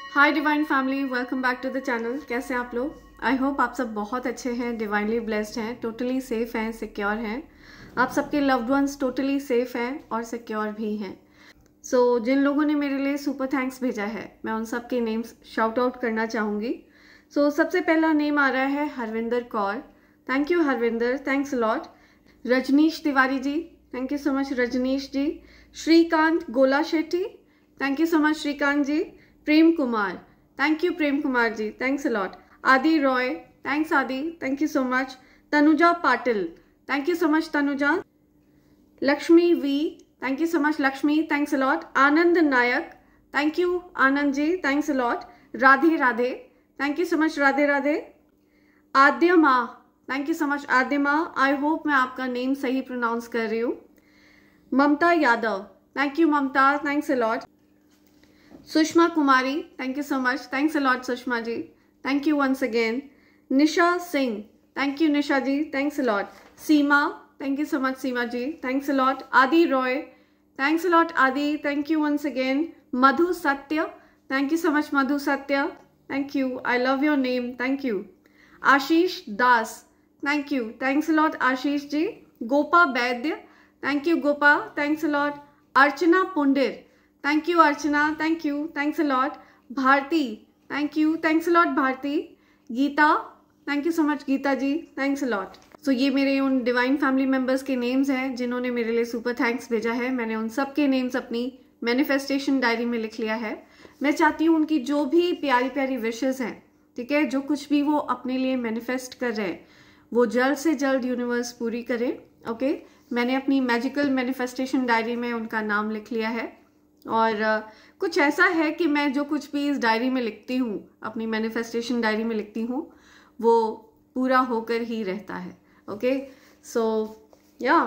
Hi divine family, welcome back to the channel. कैसे हैं आप लोग? आई होप आप सब बहुत अच्छे हैं, डिवाइनली ब्लेस्ड हैं, टोटली सेफ हैं, सिक्योर हैं। आप सबके लव्ड वंस टोटली सेफ हैं और सिक्योर भी हैं। जिन लोगों ने मेरे लिए सुपर थैंक्स भेजा है, मैं उन सब के नेम्स शाउट आउट करना चाहूँगी। सबसे पहला नेम आ रहा है Harvinder Kaur. Thank you Harvinder, thanks lot. Rajneesh Tiwari ji, thank you so much Rajneesh ji. Shrikant Gola Shetty, thank you so much Shrikant ji. Prem Kumar, thank you Prem Kumar ji, thanks a lot. Aadi Roy, thanks Aadi, thank you so much. Tanuja Patil, thank you so much Tanuja. Lakshmi V, thank you so much Lakshmi, thanks a lot. Anand Nayak, thank you Anand ji, thanks a lot. Radhe Radhe, thank you so much Radhe Radhe. आद्य माँ, thank you so much आद्य माँ, I hope मैं आपका name सही pronounce कर रही हूँ। Mamta Yadav, thank you Mamta, thanks a lot. Sushma Kumari, thank you so much, thanks a lot Sushma ji, thank you once again. Nisha Singh, thank you Nisha ji, thanks a lot. Seema, thank you so much Seema ji, thanks a lot. Aadi Roy, thanks a lot Aadi, thank you once again. Madhu Satya, thank you so much Madhu Satya, thank you, I love your name, thank you. Ashish Das, thank you, thanks a lot Ashish ji. Gopa Vaidya, thank you Gopa, thanks a lot. Archana Pundir, thank you Archana, thank you, thanks a lot. Bharti, thank you, thanks a lot Bharti. Geeta, thank you so much Geeta ji, thanks a lot. ये मेरे उन divine family members के names हैं जिन्होंने मेरे लिए super thanks भेजा है। मैंने उन सब के नेम्स अपनी मैनिफेस्टेशन डायरी में लिख लिया है। मैं चाहती हूँ उनकी जो भी प्यारी प्यारी विशेस हैं, ठीक है, जो कुछ भी वो अपने लिए मैनिफेस्ट कर रहे हैं, वो जल्द से जल्द यूनिवर्स पूरी करे। ओके, मैंने अपनी मैजिकल मैनिफेस्टेशन डायरी में उनका नाम लिख लिया है। और कुछ ऐसा है कि मैं जो कुछ भी इस डायरी में लिखती हूँ, अपनी मैनिफेस्टेशन डायरी में लिखती हूँ, वो पूरा होकर ही रहता है। ओके,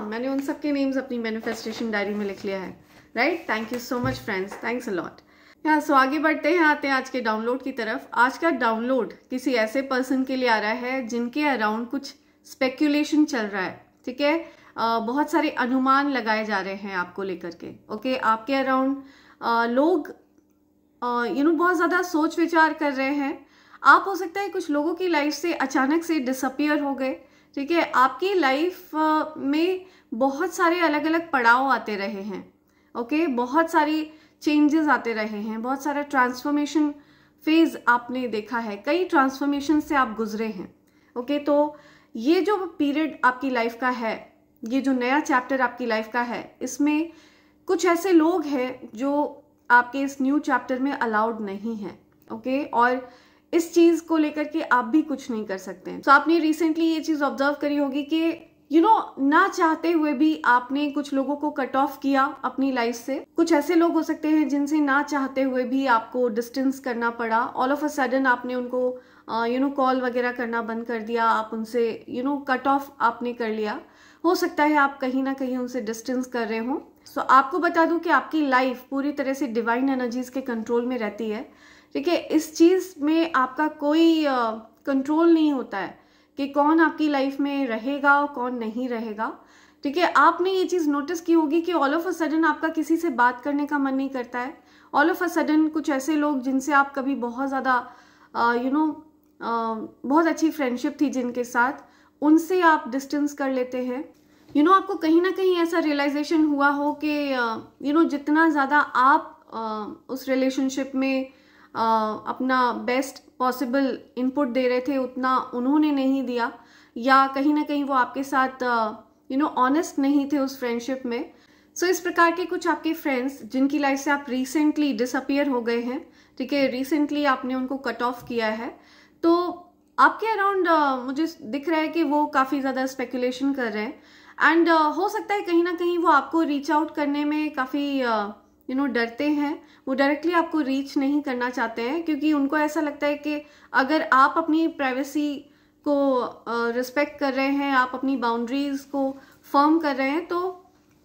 मैंने उन सब के नेम्स अपनी मैनिफेस्टेशन डायरी में लिख लिया है। Right, thank you so much friends, thanks a lot. आगे बढ़ते हैं, आते हैं आज के डाउनलोड की तरफ। आज का डाउनलोड किसी ऐसे पर्सन के लिए आ रहा है जिनके अराउंड कुछ स्पेक्यूलेशन चल रहा है। ठीक है, बहुत सारे अनुमान लगाए जा रहे हैं आपको लेकर के। ओके, आपके अराउंड लोग बहुत ज़्यादा सोच विचार कर रहे हैं। आप हो सकता है कुछ लोगों की लाइफ से अचानक से डिसअपियर हो गए। ठीक है, आपकी लाइफ में बहुत सारे अलग अलग पड़ाव आते रहे हैं। ओके, बहुत सारी चेंजेस आते रहे हैं, बहुत सारा ट्रांसफॉर्मेशन फेज आपने देखा है, कई ट्रांसफॉर्मेशन से आप गुजरे हैं। ओके, तो ये जो पीरियड आपकी लाइफ का है, ये जो नया चैप्टर आपकी लाइफ का है, इसमें कुछ ऐसे लोग हैं जो आपके इस न्यू चैप्टर में अलाउड नहीं है। ओके, और इस चीज को लेकर के आप भी कुछ नहीं कर सकते हैं। आपने रिसेंटली ये चीज ऑब्जर्व करी होगी कि ना चाहते हुए भी आपने कुछ लोगों को कट ऑफ किया अपनी लाइफ से। कुछ ऐसे लोग हो सकते हैं जिनसे ना चाहते हुए भी आपको डिस्टेंस करना पड़ा। ऑल ऑफ अ सडन आपने उनको कॉल वगैरह करना बंद कर दिया, आप उनसे कट ऑफ आपने कर लिया। हो सकता है आप कहीं ना कहीं उनसे डिस्टेंस कर रहे हो। आपको बता दूं कि आपकी लाइफ पूरी तरह से डिवाइन एनर्जीज के कंट्रोल में रहती है। ठीक है, इस चीज में आपका कोई कंट्रोल नहीं होता है कि कौन आपकी लाइफ में रहेगा और कौन नहीं रहेगा। ठीक है, आपने ये चीज नोटिस की होगी कि ऑल ऑफ अ सडन आपका किसी से बात करने का मन नहीं करता है। ऑल ऑफ अ सडन कुछ ऐसे लोग जिनसे आप कभी बहुत ज्यादा बहुत अच्छी फ्रेंडशिप थी जिनके साथ, उनसे आप डिस्टेंस कर लेते हैं। आपको कहीं ना कहीं ऐसा रियलाइजेशन हुआ हो कि जितना ज़्यादा आप उस रिलेशनशिप में अपना बेस्ट पॉसिबल इनपुट दे रहे थे, उतना उन्होंने नहीं दिया, या कहीं ना कहीं वो आपके साथ ऑनेस्ट नहीं थे उस फ्रेंडशिप में। इस प्रकार के कुछ आपके फ्रेंड्स जिनकी लाइफ से आप रिसेंटली डिसअपियर हो गए हैं, ठीक है, रिसेंटली आपने उनको कट ऑफ किया है, तो आपके अराउंड मुझे दिख रहा है कि वो काफ़ी ज़्यादा स्पेकुलेशन कर रहे हैं। एंड हो सकता है कहीं ना कहीं वो आपको रीच आउट करने में काफ़ी डरते हैं। वो डायरेक्टली आपको रीच नहीं करना चाहते हैं, क्योंकि उनको ऐसा लगता है कि अगर आप अपनी प्राइवेसी को रिस्पेक्ट कर रहे हैं, आप अपनी बाउंड्रीज को फर्म कर रहे हैं, तो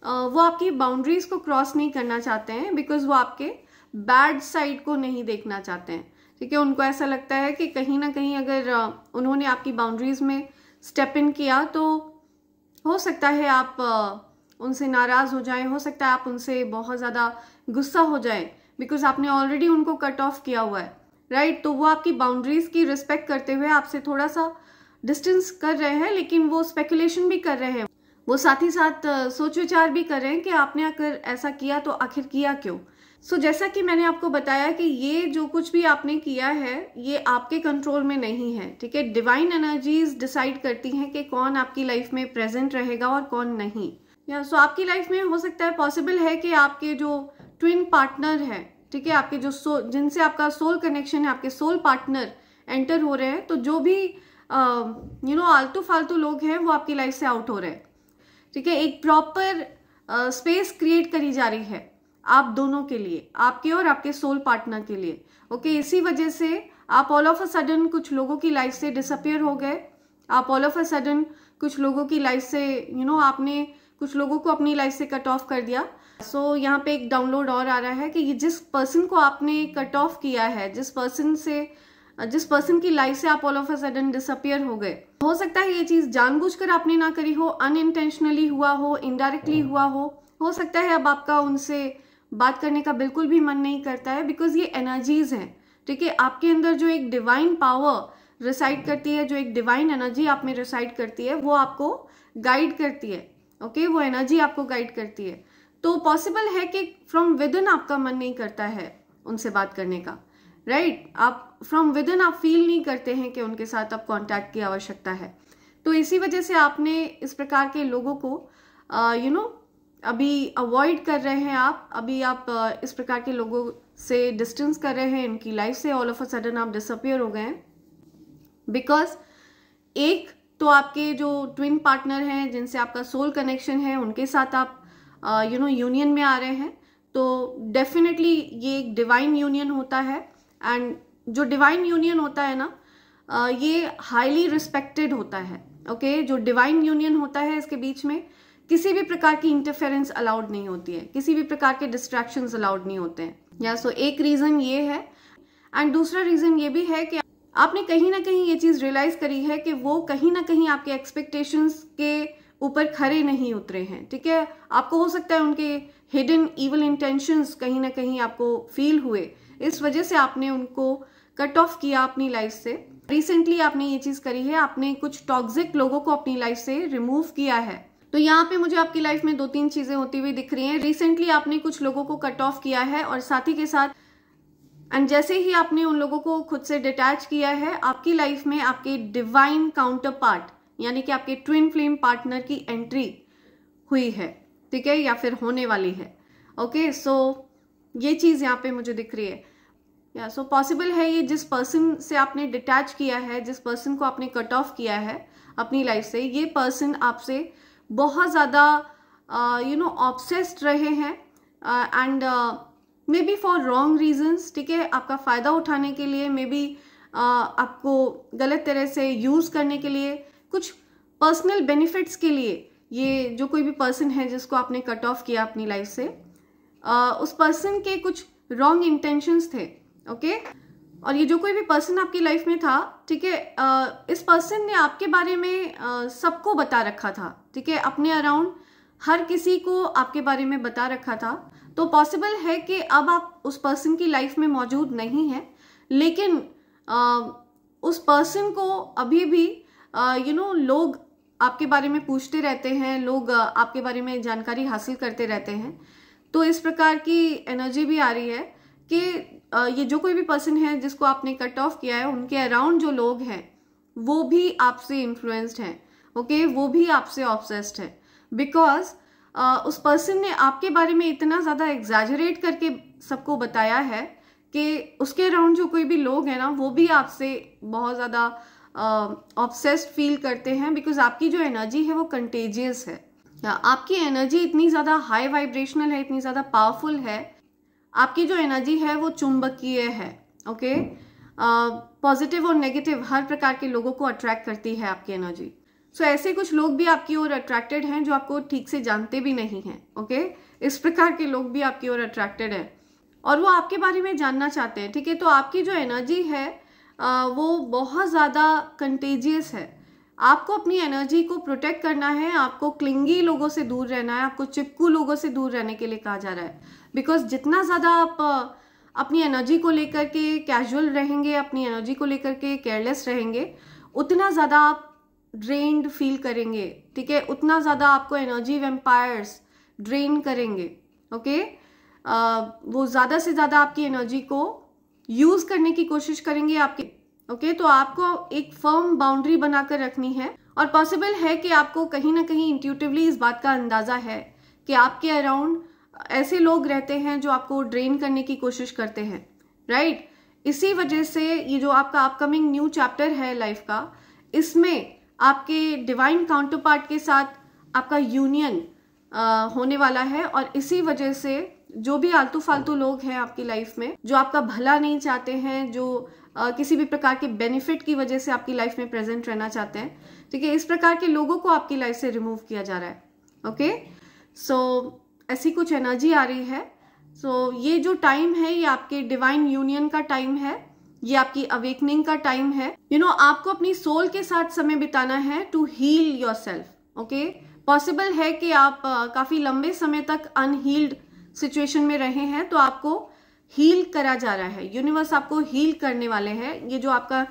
वो आपकी बाउंड्रीज को क्रॉस नहीं करना चाहते हैं, बिकॉज वो आपके बैड साइड को नहीं देखना चाहते हैं। ठीक है, उनको ऐसा लगता है कि कहीं ना कहीं अगर उन्होंने आपकी बाउंड्रीज में स्टेप इन किया तो हो सकता है आप उनसे नाराज हो जाएं, हो सकता है आप उनसे बहुत ज़्यादा गुस्सा हो जाएं, बिकॉज आपने ऑलरेडी उनको कट ऑफ किया हुआ है। राइट। तो वो आपकी बाउंड्रीज की रिस्पेक्ट करते हुए आपसे थोड़ा सा डिस्टेंस कर रहे हैं, लेकिन वो स्पेकुलेशन भी कर रहे हैं, वो साथ ही साथ सोच विचार भी कर रहे हैं कि आपने अगर ऐसा किया तो आखिर किया क्यों। सो जैसा कि मैंने आपको बताया कि ये जो कुछ भी आपने किया है ये आपके कंट्रोल में नहीं है, ठीक है। डिवाइन एनर्जीज डिसाइड करती हैं कि कौन आपकी लाइफ में प्रेजेंट रहेगा और कौन नहीं। या सो आपकी लाइफ में हो सकता है, पॉसिबल है कि आपके जो ट्विन पार्टनर है, ठीक है, आपके जो जिनसे आपका सोल कनेक्शन है, आपके सोल पार्टनर एंटर हो रहे हैं, तो जो भी आलतू फालतू लोग हैं वो आपकी लाइफ से आउट हो रहे हैं, ठीक है। एक प्रॉपर स्पेस क्रिएट करी जा रही है आप दोनों के लिए, आपके और आपके सोल पार्टनर के लिए, ओके। इसी वजह से आप ऑल ऑफ अ सडन कुछ लोगों की लाइफ से डिसअपियर हो गए, आप ऑल ऑफ अ सडन कुछ लोगों की लाइफ से आपने कुछ लोगों को अपनी लाइफ से कट ऑफ कर दिया। सो यहाँ पे एक डाउनलोड और आ रहा है कि जिस पर्सन को आपने कट ऑफ किया है, जिस पर्सन की लाइफ से आप all of a sudden disappear हो गए, हो सकता है ये चीज जानबूझकर आपने ना करी हो, अनइंटेंशनली हुआ हो, इनडायरेक्टली हुआ हो सकता है अब आपका उनसे बात करने का बिल्कुल भी मन नहीं करता है, बिकॉज ये एनर्जीज हैं, ठीक है। आपके अंदर जो एक डिवाइन पावर रिसाइड करती है, जो एक डिवाइन एनर्जी आप में रिसाइड करती है, वो आपको गाइड करती है, ओके। वो एनर्जी आपको गाइड करती है। तो पॉसिबल है कि फ्रॉम विद इन आपका मन नहीं करता है उनसे बात करने का, राइट। आप फ्रॉम विद इन आप फील नहीं करते हैं कि उनके साथ अब कांटेक्ट की आवश्यकता है। तो इसी वजह से आपने इस प्रकार के लोगों को अभी अवॉइड कर रहे हैं, अभी आप इस प्रकार के लोगों से डिस्टेंस कर रहे हैं, इनकी लाइफ से ऑल ऑफ अ सडन आप डिसअपियर हो गए हैं। बिकॉज एक तो आपके जो ट्विन पार्टनर हैं जिनसे आपका सोल कनेक्शन है, उनके साथ आप यूनियन में आ रहे हैं, तो डेफिनेटली ये एक डिवाइन यूनियन होता है। एंड जो डिवाइन यूनियन होता है ना, ये हाईली रिस्पेक्टेड होता है, ओके। जो डिवाइन यूनियन होता है इसके बीच में किसी भी प्रकार की इंटरफेरेंस अलाउड नहीं होती है, किसी भी प्रकार के डिस्ट्रैक्शंस अलाउड नहीं होते हैं। सो एक रीजन ये है। एंड दूसरा रीजन ये भी है कि आपने कहीं ना कहीं ये चीज रियलाइज करी है कि वो कहीं ना कहीं आपके एक्सपेक्टेशंस के ऊपर खरे नहीं उतरे हैं, ठीक है। आपको हो सकता है उनके हिडन इविल इंटेंशंस कहीं ना कहीं आपको फील हुए, इस वजह से आपने उनको कट ऑफ किया अपनी लाइफ से। रिसेंटली आपने ये चीज करी है, आपने कुछ टॉक्सिक लोगों को अपनी लाइफ से रिमूव किया है। तो यहाँ पे मुझे आपकी लाइफ में 2-3 चीजें होती हुई दिख रही हैं। रिसेंटली आपने कुछ लोगों को कट ऑफ किया है, और साथ ही के साथ एंड जैसे ही आपने उन लोगों को खुद से डिटैच किया है, आपकी लाइफ में आपके डिवाइन काउंटर पार्ट यानी कि आपके ट्विन फ्लेम पार्टनर की एंट्री हुई है, ठीक है, या फिर होने वाली है, ओके। सो ये चीज यहाँ पे मुझे दिख रही है। सो पॉसिबल है ये जिस पर्सन से आपने डिटैच किया है, जिस पर्सन को आपने कट ऑफ किया है अपनी लाइफ से, ये पर्सन आपसे बहुत ज़्यादा ऑब्सेस्ड रहे हैं, and may be for wrong reasons, ठीक है। आपका फ़ायदा उठाने के लिए, मे बी आपको गलत तरह से यूज़ करने के लिए, कुछ पर्सनल बेनिफिट्स के लिए, ये जो कोई भी पर्सन है जिसको आपने कट ऑफ किया अपनी लाइफ से, उस पर्सन के कुछ रॉन्ग इंटेंशंस थे, ओके। और ये जो कोई भी पर्सन आपकी लाइफ में था, ठीक है, इस पर्सन ने आपके बारे में सबको बता रखा था, ठीक है, अपने अराउंड हर किसी को आपके बारे में बता रखा था। तो पॉसिबल है कि अब आप उस पर्सन की लाइफ में मौजूद नहीं है, लेकिन उस पर्सन को अभी भी लोग आपके बारे में पूछते रहते हैं, लोग आपके बारे में जानकारी हासिल करते रहते हैं। तो इस प्रकार की एनर्जी भी आ रही है कि ये जो कोई भी पर्सन है जिसको आपने कट ऑफ किया है, उनके अराउंड जो लोग हैं वो भी आपसे इन्फ्लुएंस्ड हैं, ओके, वो भी आपसे ऑब्सेस्ड है। बिकॉज उस पर्सन ने आपके बारे में इतना ज़्यादा एग्जैजरेट करके सबको बताया है कि उसके अराउंड जो कोई भी लोग हैं ना, वो भी आपसे बहुत ज़्यादा ऑब्सेस्ड फील करते हैं, बिकॉज आपकी जो एनर्जी है वो कंटेजियस है। आपकी एनर्जी इतनी ज़्यादा हाई वाइब्रेशनल है, इतनी ज़्यादा पावरफुल है। आपकी जो एनर्जी है वो चुंबकीय है, ओके। पॉजिटिव और नेगेटिव हर प्रकार के लोगों को अट्रैक्ट करती है आपकी एनर्जी। सो ऐसे कुछ लोग भी आपकी ओर अट्रैक्टेड हैं जो आपको ठीक से जानते भी नहीं हैं, ओके। इस प्रकार के लोग भी आपकी ओर अट्रैक्टेड हैं और वो आपके बारे में जानना चाहते हैं, ठीक है। तो आपकी जो एनर्जी है वो बहुत ज़्यादा कंटेजियस है। आपको अपनी एनर्जी को प्रोटेक्ट करना है, आपको क्लिंगी लोगों से दूर रहना है, आपको चिपकू लोगों से दूर रहने के लिए कहा जा रहा है। बिकॉज जितना ज़्यादा आप अपनी एनर्जी को लेकर के कैजुअल रहेंगे, अपनी एनर्जी को लेकर के केयरलेस रहेंगे, उतना ज़्यादा आप ड्रेन्ड फील करेंगे, ठीक है, उतना ज़्यादा आपको एनर्जी वैम्पायर्स ड्रेन करेंगे, ओके। वो ज़्यादा से ज़्यादा आपकी एनर्जी को यूज़ करने की कोशिश करेंगे आपके, ओके। तो आपको एक फर्म बाउंड्री बनाकर रखनी है, और पॉसिबल है कि आपको कहीं ना कहीं इंट्यूटिवली इस बात का अंदाज़ा है कि आपके अराउंड ऐसे लोग रहते हैं जो आपको ड्रेन करने की कोशिश करते हैं, राइट। इसी वजह से ये जो आपका अपकमिंग न्यू चैप्टर है लाइफ का, इसमें आपके डिवाइन काउंटर पार्ट के साथ आपका यूनियन होने वाला है, और इसी वजह से जो भी आलतू फालतू लोग हैं आपकी लाइफ में, जो आपका भला नहीं चाहते हैं, जो किसी भी प्रकार के बेनिफिट की वजह से आपकी लाइफ में प्रेजेंट रहना चाहते हैं, ठीक है, इस प्रकार के लोगों को आपकी लाइफ से रिमूव किया जा रहा है, ओके। सो ऐसी कुछ एनर्जी आ रही है। सो ये जो टाइम है ये आपके डिवाइन यूनियन का टाइम है, ये आपकी अवेकनिंग का टाइम है। आपको अपनी सोल के साथ समय बिताना है to heal yourself, okay. Possible है कि आप काफी लंबे समय तक अनहील्ड सिचुएशन में रहे हैं, तो आपको हील करा जा रहा है, यूनिवर्स आपको हील करने वाले हैं। ये जो आपका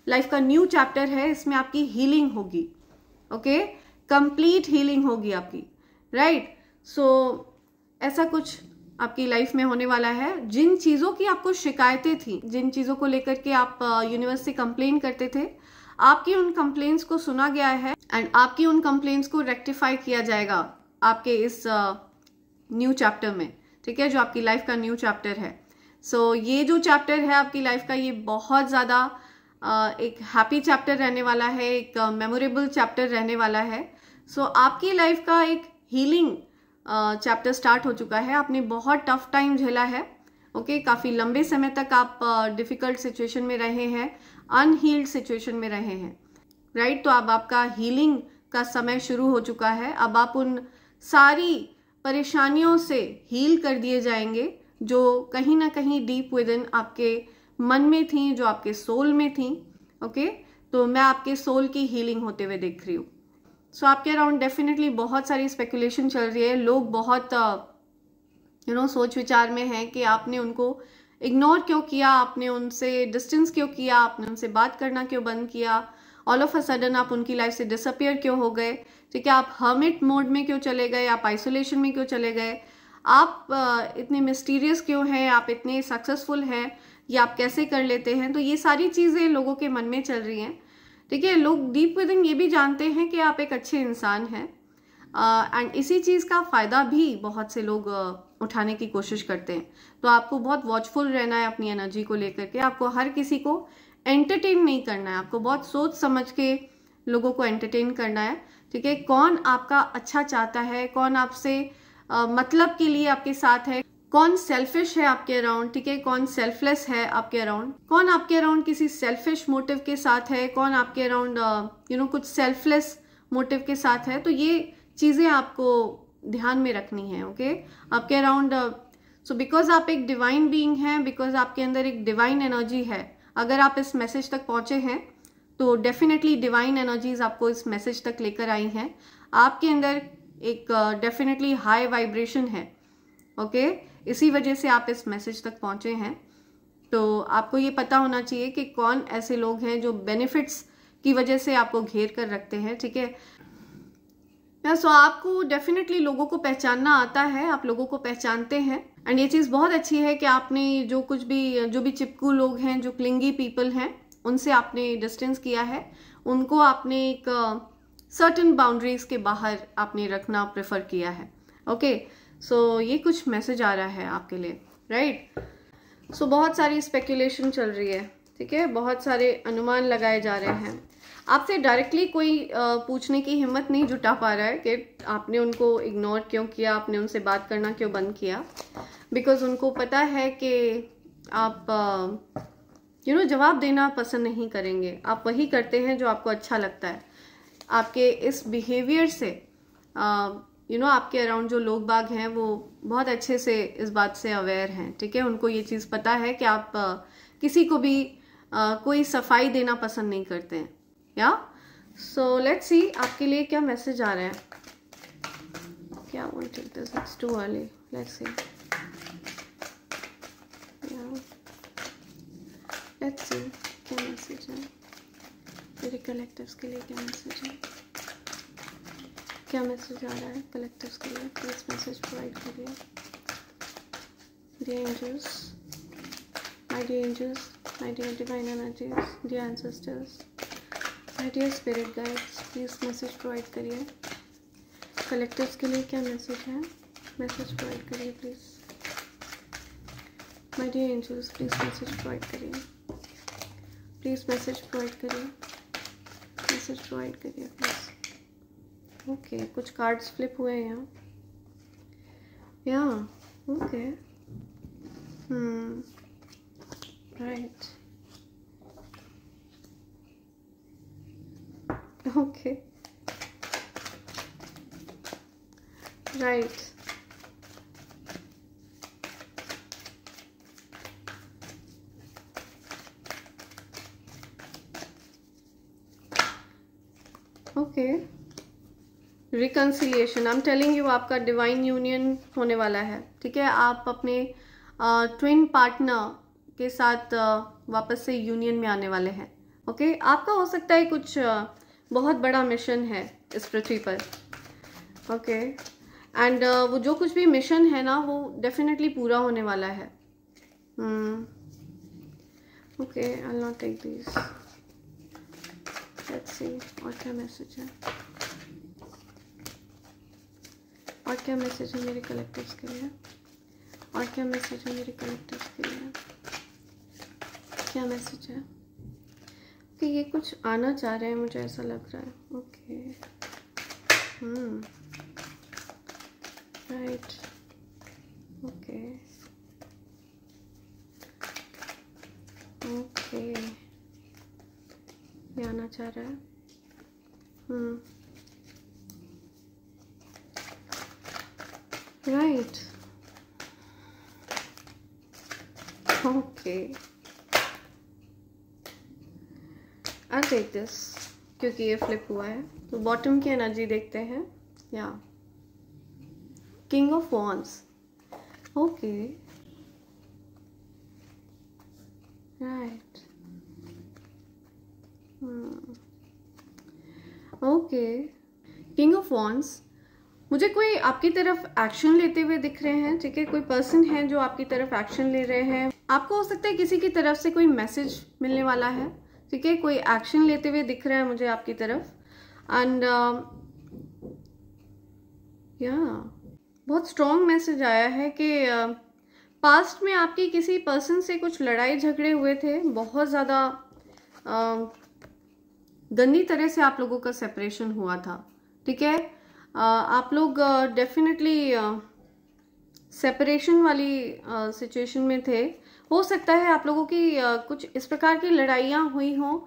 लाइफ का न्यू चैप्टर है, इसमें आपकी हीलिंग होगी, ओके, कंप्लीट हीलिंग होगी आपकी, राइट। सो ऐसा कुछ आपकी लाइफ में होने वाला है। जिन चीज़ों की आपको शिकायतें थी, जिन चीज़ों को लेकर के आप यूनिवर्स से कंप्लेन करते थे, आपकी उन कंप्लेंट्स को सुना गया है, एंड आपकी उन कंप्लेंट्स को रेक्टिफाई किया जाएगा आपके इस न्यू चैप्टर में, ठीक है, जो आपकी लाइफ का न्यू चैप्टर है। सो ये जो चैप्टर है आपकी लाइफ का, ये बहुत ज़्यादा एक हैप्पी चैप्टर रहने वाला है, एक मेमोरेबल चैप्टर रहने वाला है। सो आपकी लाइफ का एक हीलिंग चैप्टर स्टार्ट हो चुका है। आपने बहुत टफ टाइम झेला है, ओके, काफ़ी लंबे समय तक आप डिफ़िकल्ट सिचुएशन में रहे हैं, अनहील्ड सिचुएशन में रहे हैं, राइट। तो अब आपका हीलिंग का समय शुरू हो चुका है। अब आप उन सारी परेशानियों से हील कर दिए जाएंगे जो कहीं ना कहीं डीप विद इन आपके मन में थी, जो आपके सोल में थी, ओके। तो मैं आपके सोल की हीलिंग होते हुए देख रही हूँ। सो आपके अराउंड डेफिनेटली बहुत सारी स्पेकुलेशन चल रही है। लोग बहुत सोच विचार में हैं कि आपने उनको इग्नोर क्यों किया, आपने उनसे डिस्टेंस क्यों किया, आपने उनसे बात करना क्यों बंद किया, ऑल ऑफ अ सडन आप उनकी लाइफ से डिसअपियर क्यों हो गए, ठीक है, आप हर्मिट मोड में क्यों चले गए, आप आइसोलेशन में क्यों चले गए, आप इतने मिस्टीरियस क्यों हैं, आप इतने सक्सेसफुल हैं, ये आप कैसे कर लेते हैं। तो ये सारी चीज़ें लोगों के मन में चल रही हैं, ठीक है। लोग डीप विद इन ये भी जानते हैं कि आप एक अच्छे इंसान हैं, एंड इसी चीज़ का फ़ायदा भी बहुत से लोग उठाने की कोशिश करते हैं। तो आपको बहुत वॉचफुल रहना है अपनी एनर्जी को लेकर के। आपको हर किसी को एंटरटेन नहीं करना है, आपको बहुत सोच समझ के लोगों को एंटरटेन करना है, ठीक है। कौन आपका अच्छा चाहता है, कौन आपसे मतलब के लिए आपके साथ है, कौन सेल्फिश है आपके अराउंड, ठीक है, कौन सेल्फलेस है आपके अराउंड, कौन आपके अराउंड किसी सेल्फिश मोटिव के साथ है, कौन आपके अराउंड कुछ सेल्फलेस मोटिव के साथ है। तो ये चीज़ें आपको ध्यान में रखनी है, ओके। आपके अराउंड सो बिकॉज आप एक डिवाइन बीइंग हैं, बिकॉज आपके अंदर एक डिवाइन एनर्जी है। अगर आप इस मैसेज तक पहुंचे हैं तो डेफिनेटली डिवाइन एनर्जीज आपको इस मैसेज तक लेकर आई हैं। आपके अंदर एक डेफिनेटली हाई वाइब्रेशन है, ओके, इसी वजह से आप इस मैसेज तक पहुंचे हैं। तो आपको ये पता होना चाहिए कि कौन ऐसे लोग हैं जो बेनिफिट्स की वजह से आपको घेर कर रखते हैं, ठीक है। सो आपको डेफिनेटली लोगों को पहचानना आता है, आप लोगों को पहचानते हैं, एंड ये चीज़ बहुत अच्छी है कि आपने जो भी चिपकू लोग हैं, जो क्लिंगी पीपल हैं, उनसे आपने डिस्टेंस किया है, उनको आपने एक सर्टेन बाउंड्रीज के बाहर आपने रखना प्रेफर किया है, ओके। सो ये कुछ मैसेज आ रहा है आपके लिए, राइट। सो बहुत सारी स्पेकुलेशन चल रही है, ठीक है, बहुत सारे अनुमान लगाए जा रहे हैं। आपसे डायरेक्टली कोई पूछने की हिम्मत नहीं जुटा पा रहा है कि आपने उनको इग्नोर क्यों किया, आपने उनसे बात करना क्यों बंद किया, बिकॉज उनको पता है कि आप जवाब देना पसंद नहीं करेंगे। आप वही करते हैं जो आपको अच्छा लगता है। आपके इस बिहेवियर से आपके अराउंड जो लोग बाग हैं वो बहुत अच्छे से इस बात से अवेयर हैं, ठीक है। उनको ये चीज़ पता है कि आप किसी को भी कोई सफाई देना पसंद नहीं करते हैं, या। सो लेट्स सी आपके लिए क्या मैसेज आ रहा है। क्या won't take this, it's too early, let's see. Let's see क्या मैसेज है मेरे कलेक्टिव्स के लिए, क्या मैसेज है, क्या मैसेज आ रहा है कलेक्टिव्स के लिए, प्लीज मैसेज प्रोवाइड करिए। Dear angels, my dear angels, my dear divine energies, dear ancestors, my dear spirit guides, please message provide करिए। कलेक्टिव्स के लिए क्या मैसेज है, मैसेज प्रोवाइड करिए please. My dear angels, please message provide करिए, please message provide करिए, message provide करिए please. Okay, कुछ कार्ड्स फ्लिप हुए हैं यहाँ, या okay, right, okay, right, okay, reconciliation, I am telling you, आपका डिवाइन यूनियन होने वाला है, ठीक है। आप अपने ट्विन पार्टनर के साथ वापस से यूनियन में आने वाले हैं, ओके। आपका हो सकता है कुछ बहुत बड़ा मिशन है इस पृथ्वी पर, ओके, एंड वो जो कुछ भी मिशन है ना, वो डेफिनेटली पूरा होने वाला है। Okay, I will not take this, let's see और क्या मैसेज है, और क्या मैसेज है मेरे कलेक्टिव्स के लिए, और क्या मैसेज है मेरे कलेक्टिव्स के लिए, क्या मैसेज है। ओके, ये कुछ आना चाह रहे हैं, मुझे ऐसा लग रहा है, ओके, राइट, ओके, ओके, ये आना चाह रहा है, right, okay, I take this, क्योंकि ये फ्लिप हुआ है। तो बॉटम की एनर्जी देखते हैं, या king of wands, okay, right, okay, king of wands, मुझे कोई आपकी तरफ एक्शन लेते हुए दिख रहे हैं, ठीक है। कोई पर्सन है जो आपकी तरफ एक्शन ले रहे हैं, आपको हो सकता है किसी की तरफ से कोई मैसेज मिलने वाला है, ठीक है। कोई एक्शन लेते हुए दिख रहा है मुझे आपकी तरफ, एंड या बहुत स्ट्रॉन्ग मैसेज आया है कि पास्ट में आपकी किसी पर्सन से कुछ लड़ाई झगड़े हुए थे, बहुत ज़्यादा गंदी तरह से आप लोगों का सेपरेशन हुआ था, ठीक है। आप लोग डेफिनेटली सेपरेशन वाली सिचुएशन में थे। हो सकता है आप लोगों की कुछ इस प्रकार की लड़ाइयाँ हुई हों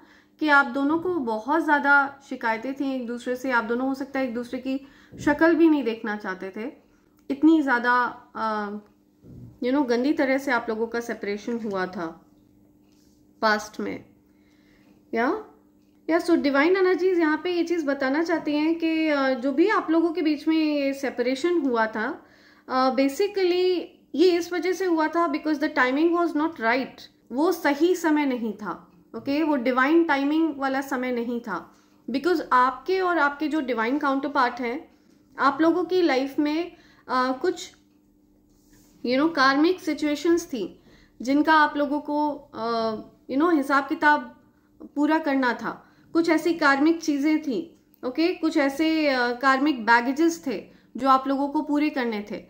कि आप दोनों को बहुत ज़्यादा शिकायतें थी एक दूसरे से, आप दोनों हो सकता है एक दूसरे की शक्ल भी नहीं देखना चाहते थे, इतनी ज़्यादा गंदी तरह से आप लोगों का सेपरेशन हुआ था पास्ट में, या सो डिवाइन एनर्जीज यहाँ पे ये चीज़ बताना चाहती हैं कि जो भी आप लोगों के बीच में ये सेपरेशन हुआ था, बेसिकली ये इस वजह से हुआ था because the timing was not right, वो सही समय नहीं था, ओके, वो डिवाइन टाइमिंग वाला समय नहीं था। बिकॉज आपके और आपके जो डिवाइन काउंटर पार्ट हैं, आप लोगों की लाइफ में कुछ कार्मिक सिचुएशंस थी जिनका आप लोगों को हिसाब किताब पूरा करना था। कुछ ऐसी कार्मिक चीज़ें थी, ओके, कुछ ऐसे कार्मिक बैगेजेस थे जो आप लोगों को पूरे करने थे,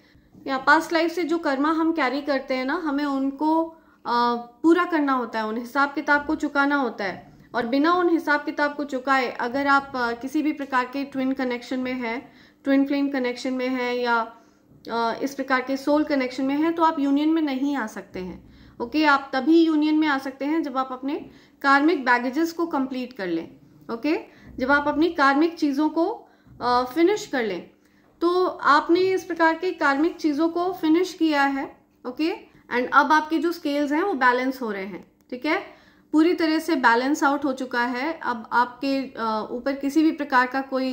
या पास्ट लाइफ से जो कर्मा हम कैरी करते हैं ना, हमें उनको पूरा करना होता है, उन हिसाब किताब को चुकाना होता है। और बिना उन हिसाब किताब को चुकाए अगर आप किसी भी प्रकार के ट्विन कनेक्शन में है, ट्विन फ्लेम कनेक्शन में है, या इस प्रकार के सोल कनेक्शन में है, तो आप यूनियन में नहीं आ सकते हैं, ओके। आप तभी यूनियन में आ सकते हैं जब आप अपने कार्मिक बैगेजेस को कंप्लीट कर लें, ओके, जब आप अपनी कार्मिक चीज़ों को फिनिश कर लें। तो आपने इस प्रकार की कार्मिक चीज़ों को फिनिश किया है, ओके, एंड अब आपके जो स्केल्स हैं वो बैलेंस हो रहे हैं, ठीक है, पूरी तरह से बैलेंस आउट हो चुका है। अब आपके ऊपर किसी भी प्रकार का कोई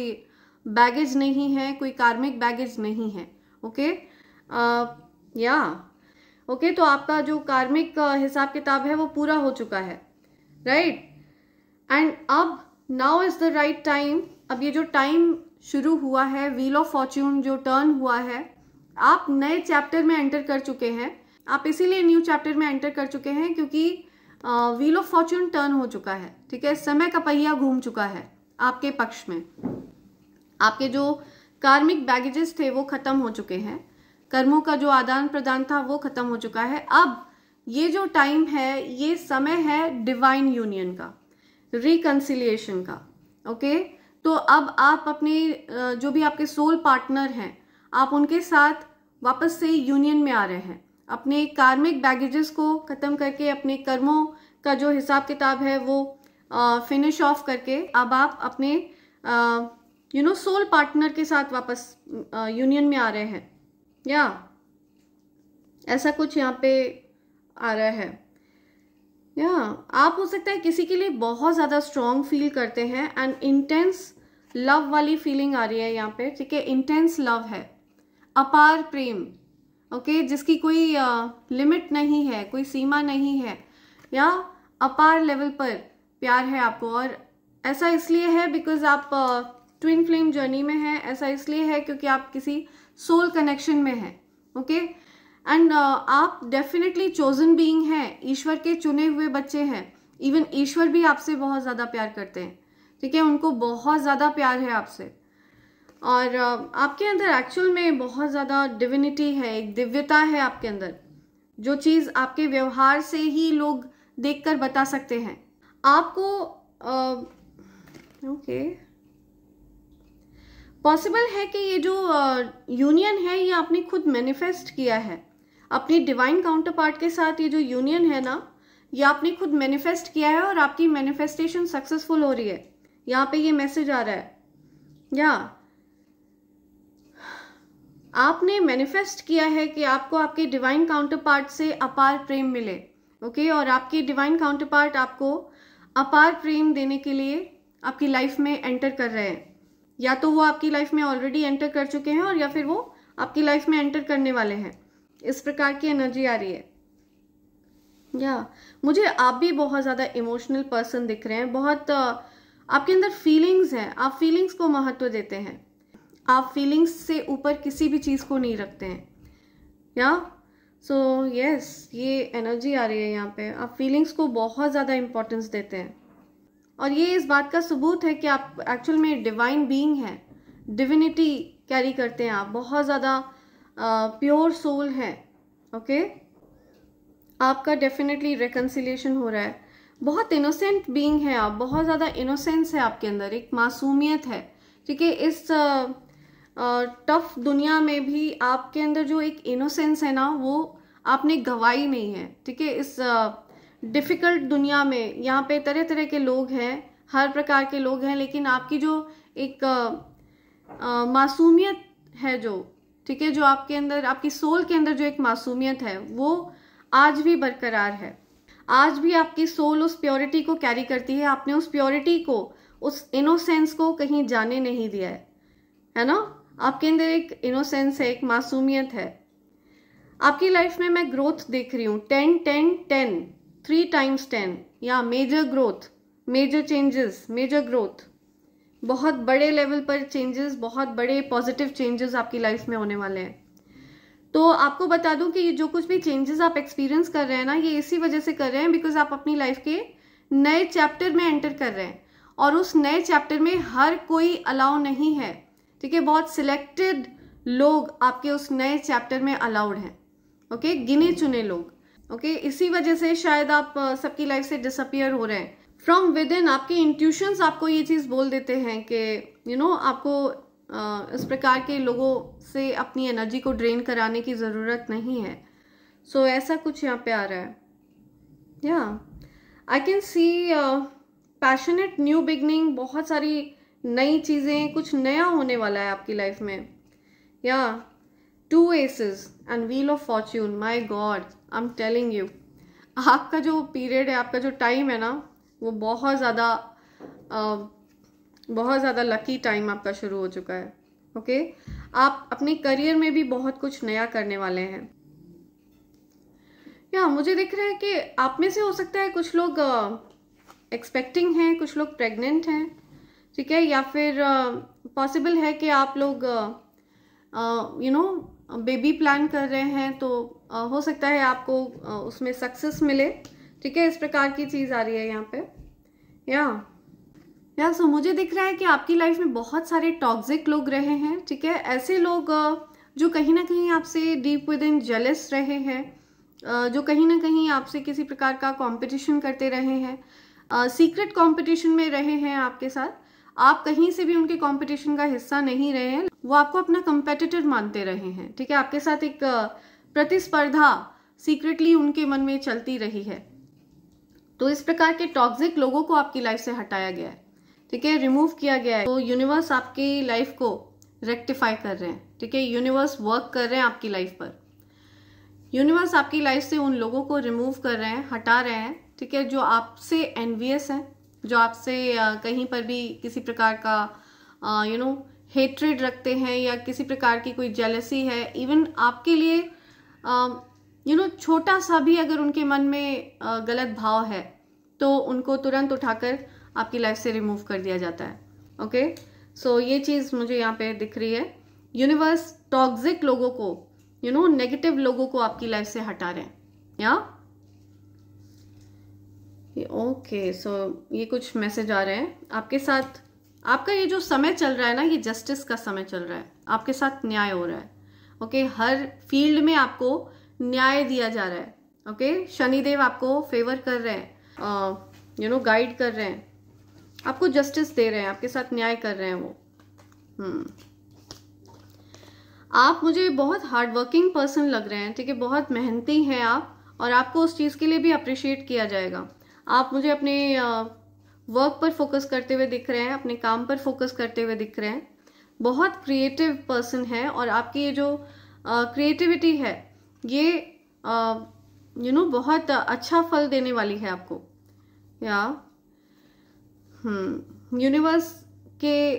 बैगेज नहीं है, कोई कार्मिक बैगेज नहीं है, ओके, ओके, तो आपका जो कार्मिक हिसाब किताब है वो पूरा हो चुका है, राइट। एंड अब now is the right time. अब ये जो टाइम शुरू हुआ है, व्हील ऑफ फॉर्च्यून जो टर्न हुआ है, आप नए चैप्टर में एंटर कर चुके हैं। आप इसीलिए न्यू चैप्टर में एंटर कर चुके हैं क्योंकि व्हील ऑफ फॉर्च्यून टर्न हो चुका है, ठीक है। समय का पहिया घूम चुका है आपके पक्ष में। आपके जो कार्मिक बैगेजेस थे वो खत्म हो चुके हैं, कर्मों का जो आदान प्रदान था वो खत्म हो चुका है। अब ये जो टाइम है, ये समय है डिवाइन यूनियन का, रिकंसिलिएशन का। ओके, तो अब आप अपने जो भी आपके सोल पार्टनर हैं, आप उनके साथ वापस से यूनियन में आ रहे हैं। अपने कार्मिक बैगेजेस को खत्म करके, अपने कर्मों का जो हिसाब किताब है वो फिनिश ऑफ करके, अब आप अपने सोल पार्टनर के साथ वापस यूनियन में आ रहे हैं, या ऐसा कुछ यहाँ पे आ रहा है। या आप हो सकता है किसी के लिए बहुत ज़्यादा स्ट्रॉन्ग फील करते हैं एंड इंटेंस लव वाली फीलिंग आ रही है यहाँ पे, ठीक है। इंटेंस लव है, अपार प्रेम, ओके, जिसकी कोई लिमिट नहीं है, कोई सीमा नहीं है, या अपार लेवल पर प्यार है आपको। और ऐसा इसलिए है बिकॉज आप ट्विन फ्लेम जर्नी में हैं। ऐसा इसलिए है क्योंकि आप किसी सोल कनेक्शन में हैं, ओके। एंड आप डेफिनेटली चोजन बीइंग हैं, ईश्वर के चुने हुए बच्चे हैं। इवन ईश्वर भी आपसे बहुत ज़्यादा प्यार करते हैं, ठीक है। उनको बहुत ज़्यादा प्यार है आपसे। और आपके अंदर एक्चुअल में बहुत ज़्यादा डिविनिटी है, एक दिव्यता है आपके अंदर, जो चीज़ आपके व्यवहार से ही लोग देखकर बता सकते हैं आपको। ओके, पॉसिबल है कि ये जो यूनियन है ये आपने खुद मैनिफेस्ट किया है अपनी डिवाइन काउंटर पार्ट के साथ। ये जो यूनियन है ना, ये आपने खुद मैनिफेस्ट किया है और आपकी मैनिफेस्टेशन सक्सेसफुल हो रही है। यहाँ पे ये मैसेज आ रहा है, या आपने मैनिफेस्ट किया है कि आपको आपके डिवाइन काउंटर पार्ट से अपार प्रेम मिले, ओके। और आपकी डिवाइन काउंटर पार्ट आपको अपार प्रेम देने के लिए आपकी लाइफ में एंटर कर रहे हैं। या तो वो आपकी लाइफ में ऑलरेडी एंटर कर चुके हैं, और या फिर वो आपकी लाइफ में एंटर करने वाले हैं। इस प्रकार की एनर्जी आ रही है। या मुझे आप भी बहुत ज़्यादा इमोशनल पर्सन दिख रहे हैं। बहुत आपके अंदर फीलिंग्स हैं, आप फीलिंग्स को महत्व देते हैं। आप फीलिंग्स से ऊपर किसी भी चीज़ को नहीं रखते हैं, या सो यस, ये एनर्जी आ रही है यहाँ पे। आप फीलिंग्स को बहुत ज़्यादा इम्पोर्टेंस देते हैं, और ये इस बात का सबूत है कि आप एक्चुअल में डिवाइन बीइंग हैं, डिविनिटी कैरी करते हैं आप, बहुत ज़्यादा प्योर सोल है, ओके। आपका डेफिनेटली रिकंसिलिएशन हो रहा है। बहुत इनोसेंट बीइंग है आप, बहुत ज़्यादा इनोसेंस है आपके अंदर, एक मासूमियत है, ठीक है। इस टफ दुनिया में भी आपके अंदर जो एक इनोसेंस है ना, वो आपने गंवाई नहीं है, ठीक है। इस डिफ़िकल्ट दुनिया में यहाँ पे तरह तरह के लोग हैं, हर प्रकार के लोग हैं, लेकिन आपकी जो एक मासूमियत है जो, ठीक है, जो आपके अंदर, आपकी सोल के अंदर जो एक मासूमियत है, वो आज भी बरकरार है। आज भी आपकी सोल उस प्योरिटी को कैरी करती है। आपने उस प्योरिटी को, उस इनोसेंस को कहीं जाने नहीं दिया है ना। आपके अंदर एक इनोसेंस है, एक मासूमियत है। आपकी लाइफ में मैं ग्रोथ देख रही हूँ, 10 10 10, 3 times 10, या major growth, major changes, major growth, बहुत बड़े लेवल पर चेंजेस, बहुत बड़े पॉजिटिव चेंजेस आपकी लाइफ में होने वाले हैं। तो आपको बता दूं कि ये जो कुछ भी चेंजेस आप एक्सपीरियंस कर रहे हैं ना, ये इसी वजह से कर रहे हैं बिकॉज आप अपनी लाइफ के नए चैप्टर में एंटर कर रहे हैं, और उस नए चैप्टर में हर कोई अलाउ नहीं है, ठीक है। बहुत सिलेक्टेड लोग आपके उस नए चैप्टर में अलाउड हैं, ओके, गिने चुने लोग, ओके। इसी वजह से शायद आप सबकी लाइफ से डिसअपियर हो रहे हैं। फ्रॉम विद इन आपके इंट्यूशंस आपको ये चीज़ बोल देते हैं कि आपको इस प्रकार के लोगों से अपनी एनर्जी को ड्रेन कराने की ज़रूरत नहीं है। सो ऐसा कुछ यहाँ पे आ रहा है। या I can see passionate new beginning, बहुत सारी नई चीज़ें, कुछ नया होने वाला है आपकी लाइफ में। या 2 aces and wheel of Fortune, my God, I am telling you, आपका जो पीरियड है, आपका जो टाइम है ना, वो बहुत ज़्यादा लकी टाइम आपका शुरू हो चुका है, ओके। आप अपने करियर में भी बहुत कुछ नया करने वाले हैं। या मुझे दिख रहा है कि आप में से हो सकता है कुछ लोग एक्सपेक्टिंग हैं, कुछ लोग प्रेग्नेंट हैं, ठीक है, या फिर पॉसिबल है कि आप लोग बेबी प्लान कर रहे हैं, तो हो सकता है आपको उसमें सक्सेस मिले, ठीक है। इस प्रकार की चीज़ आ रही है यहाँ पे। या सो मुझे दिख रहा है कि आपकी लाइफ में बहुत सारे टॉक्सिक लोग रहे हैं, ठीक है। ऐसे लोग जो कहीं ना कहीं आपसे डीप विद इन जेलस रहे हैं, जो कहीं ना कहीं आपसे किसी प्रकार का कंपटीशन करते रहे हैं, सीक्रेट कंपटीशन में रहे हैं आपके साथ। आप कहीं से भी उनके कंपटीशन का हिस्सा नहीं रहे हैं, वो आपको अपना कंपेटिटर मानते रहे हैं, ठीक है। आपके साथ एक प्रतिस्पर्धा सीक्रेटली उनके मन में चलती रही है। तो इस प्रकार के टॉक्सिक लोगों को आपकी लाइफ से हटाया गया है, ठीक है, रिमूव किया गया है। तो यूनिवर्स आपकी लाइफ को रेक्टिफाई कर रहे हैं, ठीक है। यूनिवर्स वर्क कर रहे हैं आपकी लाइफ पर। यूनिवर्स आपकी लाइफ से उन लोगों को रिमूव कर रहे हैं, हटा रहे हैं, ठीक है, जो आपसे एनवियस हैं, जो आपसे कहीं पर भी किसी प्रकार का हेट्रेड रखते हैं, या किसी प्रकार की कोई जेलसी है, इवन आपके लिए छोटा सा भी अगर उनके मन में गलत भाव है, तो उनको तुरंत उठाकर आपकी लाइफ से रिमूव कर दिया जाता है। ओके, सो ये चीज़ मुझे यहाँ पे दिख रही है। यूनिवर्स टॉक्सिक लोगों को, नेगेटिव लोगों को आपकी लाइफ से हटा रहे हैं। ओके, सो ये कुछ मैसेज आ रहे हैं आपके साथ। आपका ये जो समय चल रहा है ना, ये जस्टिस का समय चल रहा है, आपके साथ न्याय हो रहा है। ओके, हर फील्ड में आपको न्याय दिया जा रहा है। ओके, शनिदेव आपको फेवर कर रहे हैं, गाइड कर रहे हैं, आपको जस्टिस दे रहे हैं, आपके साथ न्याय कर रहे हैं वो। आप मुझे बहुत हार्ड वर्किंग पर्सन लग रहे हैं, ठीक है, बहुत मेहनती हैं आप, और आपको उस चीज़ के लिए भी अप्रिशिएट किया जाएगा। आप मुझे अपने वर्क पर फोकस करते हुए दिख रहे हैं, अपने काम पर फोकस करते हुए दिख रहे हैं। बहुत क्रिएटिव पर्सन है, और आपकी ये जो क्रिएटिविटी है, ये बहुत अच्छा फल देने वाली है आपको। यूनिवर्स के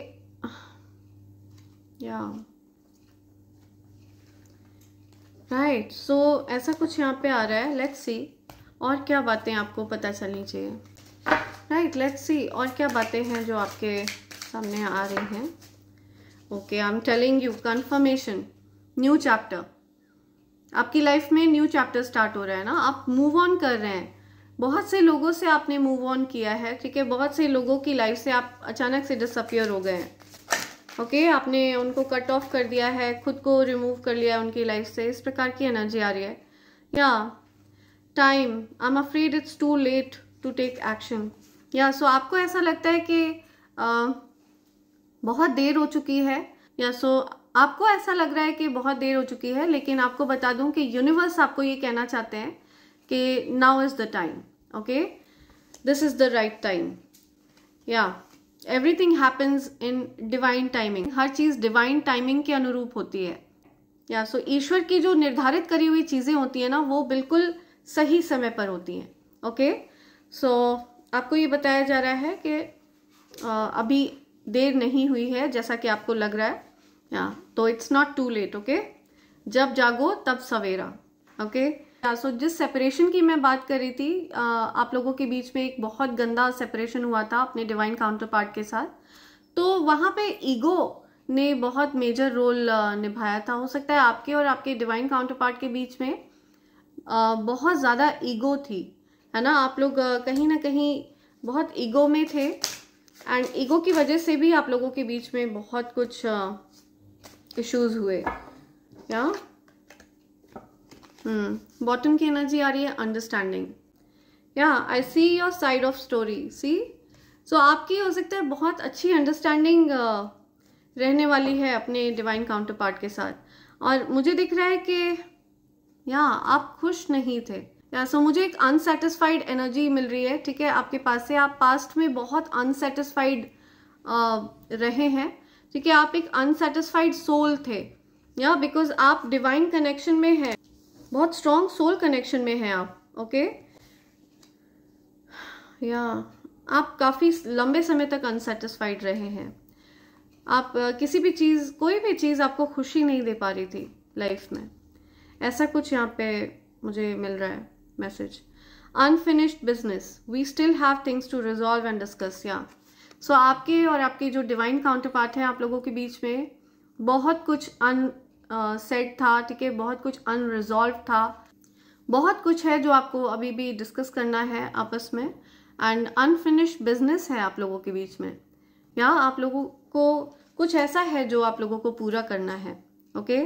राइट, सो ऐसा कुछ यहाँ पे आ रहा है। लेट्स सी और क्या बातें आपको पता चलनी चाहिए। राइट, लेट्स सी और क्या बातें हैं जो आपके सामने आ रही हैं। Okay, I am telling you confirmation, new chapter आपकी लाइफ में, न्यू चैप्टर स्टार्ट हो रहा है ना। आप मूव ऑन कर रहे हैं, बहुत से लोगों से आपने मूव ऑन किया है, ठीक है। बहुत से लोगों की लाइफ से आप अचानक से डिसअपियर हो गए हैं। ओके, आपने उनको कट ऑफ कर दिया है, खुद को रिमूव कर लिया उनकी लाइफ से। इस प्रकार की एनर्जी आ रही है। Time, I am afraid it's too late to take action. So आपको ऐसा लगता है कि बहुत देर हो चुकी है, सो आपको ऐसा लग रहा है कि बहुत देर हो चुकी है, लेकिन आपको बता दूं कि यूनिवर्स आपको ये कहना चाहते हैं कि now is the time. Okay, this is the right time. Everything happens in divine timing. हर चीज डिवाइन टाइमिंग के अनुरूप होती है। सो ईश्वर की जो निर्धारित करी हुई चीजें होती है ना, वो बिल्कुल सही समय पर होती हैं। ओके, सो आपको ये बताया जा रहा है कि अभी देर नहीं हुई है जैसा कि आपको लग रहा है, तो it's not too late. Okay, जब जागो तब सवेरा। ओके, सो जिस सेपरेशन की मैं बात कर रही थी, आप लोगों के बीच में एक बहुत गंदा सेपरेशन हुआ था अपने डिवाइन काउंटर पार्ट के साथ, तो वहां पे ईगो ने बहुत मेजर रोल निभाया था। हो सकता है आपके और आपके डिवाइन काउंटर पार्ट के बीच में बहुत ज़्यादा ईगो थी, है ना। आप लोग कहीं ना कहीं बहुत ईगो में थे, एंड ईगो की वजह से भी आप लोगों के बीच में बहुत कुछ इश्यूज हुए। बॉटम की एनर्जी आ रही है understanding. I see your side of story. See, so आपकी हो सकता है बहुत अच्छी अंडरस्टैंडिंग रहने वाली है अपने डिवाइन काउंटर पार्ट के साथ, और मुझे दिख रहा है कि आप खुश नहीं थे। सो मुझे एक अनसेटिस्फाइड एनर्जी मिल रही है, ठीक है, आपके पास से। आप पास्ट में बहुत अनसेटिस्फाइड रहे हैं, ठीक है। आप एक अनसेटिस्फाइड सोल थे, बिकॉज आप डिवाइन कनेक्शन में हैं, बहुत स्ट्रॉन्ग सोल कनेक्शन में हैं आप। ओके, आप काफी लंबे समय तक अनसेटिस्फाइड रहे हैं। आप किसी भी चीज, कोई भी चीज आपको खुशी नहीं दे पा रही थी लाइफ में, ऐसा कुछ यहाँ पे मुझे मिल रहा है message. Unfinished business, we still have things to resolve and discuss. या सो आपके और आपके जो डिवाइन काउंटर पार्ट है, आप लोगों के बीच में बहुत कुछ सेट था, ठीक है, बहुत कुछ अनरिजॉल्व था, बहुत कुछ है जो आपको अभी भी डिस्कस करना है आपस में, एंड अनफिनिश्ड बिजनेस है आप लोगों के बीच में, या आप लोगों को कुछ ऐसा है जो आप लोगों को पूरा करना है। ओके,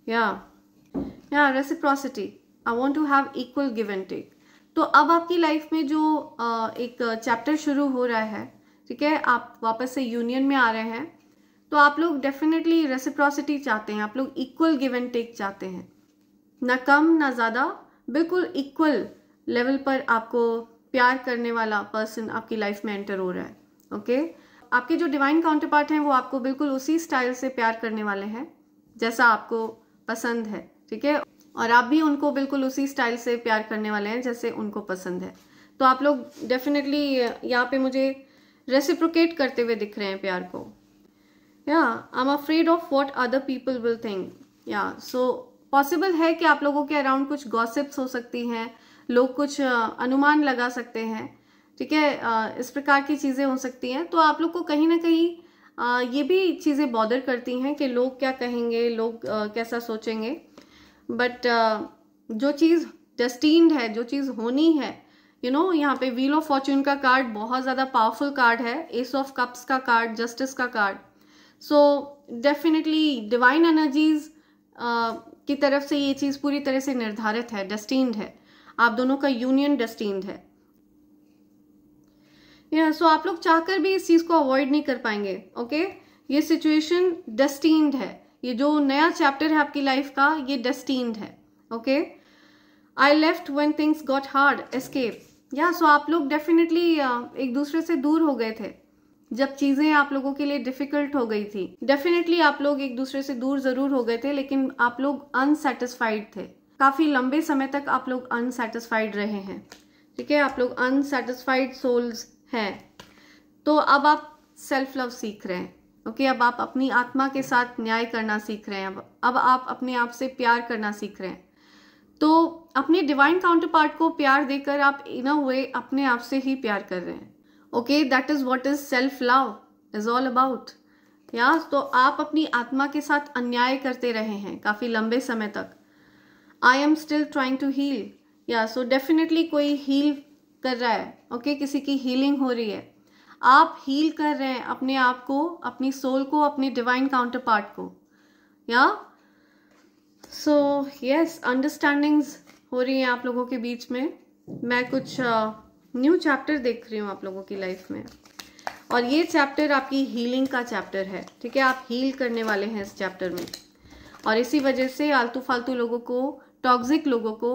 या reciprocity, I want to have equal give and take. तो अब आपकी लाइफ में जो एक चैप्टर शुरू हो रहा है, ठीक है, आप वापस से यूनियन में आ रहे हैं, तो आप लोग डेफिनेटली रेसिप्रोसिटी चाहते हैं, आप लोग इक्वल गिव एंड टेक चाहते हैं, ना कम ना ज़्यादा, बिल्कुल इक्वल लेवल पर आपको प्यार करने वाला पर्सन आपकी लाइफ में एंटर हो रहा है। ओके, आपके जो डिवाइन काउंटर पार्ट हैं वो आपको बिल्कुल उसी स्टाइल से प्यार करने वाले हैं जैसा आपको पसंद है, ठीक है, और आप भी उनको बिल्कुल उसी स्टाइल से प्यार करने वाले हैं जैसे उनको पसंद है। तो आप लोग डेफिनेटली यहाँ पे मुझे रेसिप्रोकेट करते हुए दिख रहे हैं प्यार को। या आई am afraid of what other people will think. या सो पॉसिबल है कि आप लोगों के अराउंड कुछ गॉसिप्स हो सकती हैं, लोग कुछ अनुमान लगा सकते हैं, ठीक है, इस प्रकार की चीज़ें हो सकती हैं। तो आप लोग को कहीं ना कहीं ये भी चीज़ें बॉदर करती हैं कि लोग क्या कहेंगे, लोग कैसा सोचेंगे। बट जो चीज़ डेस्टिन्ड है, जो चीज़ होनी है, यू नो, यहाँ पे व्हील ऑफ फॉर्च्यून का कार्ड बहुत ज़्यादा पावरफुल कार्ड है, एस ऑफ कप्स का कार्ड, जस्टिस का card. So definitely divine energies की तरफ से ये चीज़ पूरी तरह से निर्धारित है, डेस्टिन्ड है, आप दोनों का यूनियन डेस्टिन्ड है। सो आप लोग चाहकर भी इस चीज़ को अवॉइड नहीं कर पाएंगे। ओके, ये सिचुएशन डेस्टिन्ड है, ये जो नया चैप्टर है आपकी लाइफ का, ये डेस्टिन्ड है। Okay, I left when things got hard, escape. So आप लोग डेफिनेटली एक दूसरे से दूर हो गए थे जब चीज़ें आप लोगों के लिए डिफिकल्ट हो गई थी। डेफिनेटली आप लोग एक दूसरे से दूर जरूर हो गए थे, लेकिन आप लोग अनसेटिस्फाइड थे, काफ़ी लंबे समय तक आप लोग अनसेटिस्फाइड रहे हैं, ठीक है, आप लोग अनसेटिस्फाइड सोल्स हैं। तो अब आप सेल्फ लव सीख रहे हैं। ओके, अब आप अपनी आत्मा के साथ न्याय करना सीख रहे हैं, अब आप अपने आप से प्यार करना सीख रहे हैं। तो अपने डिवाइन काउंटर पार्ट को प्यार देकर आप इन अ वे अपने आप से ही प्यार कर रहे हैं। Okay, that is what is self love is all about. तो आप अपनी आत्मा के साथ अन्याय करते रहे हैं काफी लंबे समय तक। I am still trying to heal. So definitely कोई हील कर रहा है। ओके, किसी की हीलिंग हो रही है, आप हील कर रहे हैं अपने आप को, अपनी सोल को, अपने डिवाइन काउंटर पार्ट को। सो यस, अंडरस्टैंडिंग्स हो रही हैं आप लोगों के बीच में। मैं कुछ न्यू चैप्टर देख रही हूँ आप लोगों की लाइफ में, और ये चैप्टर आपकी हीलिंग का चैप्टर है, ठीक है, आप हील करने वाले हैं इस चैप्टर में। और इसी वजह से आलतू फालतू लोगों को, टॉक्सिक लोगों को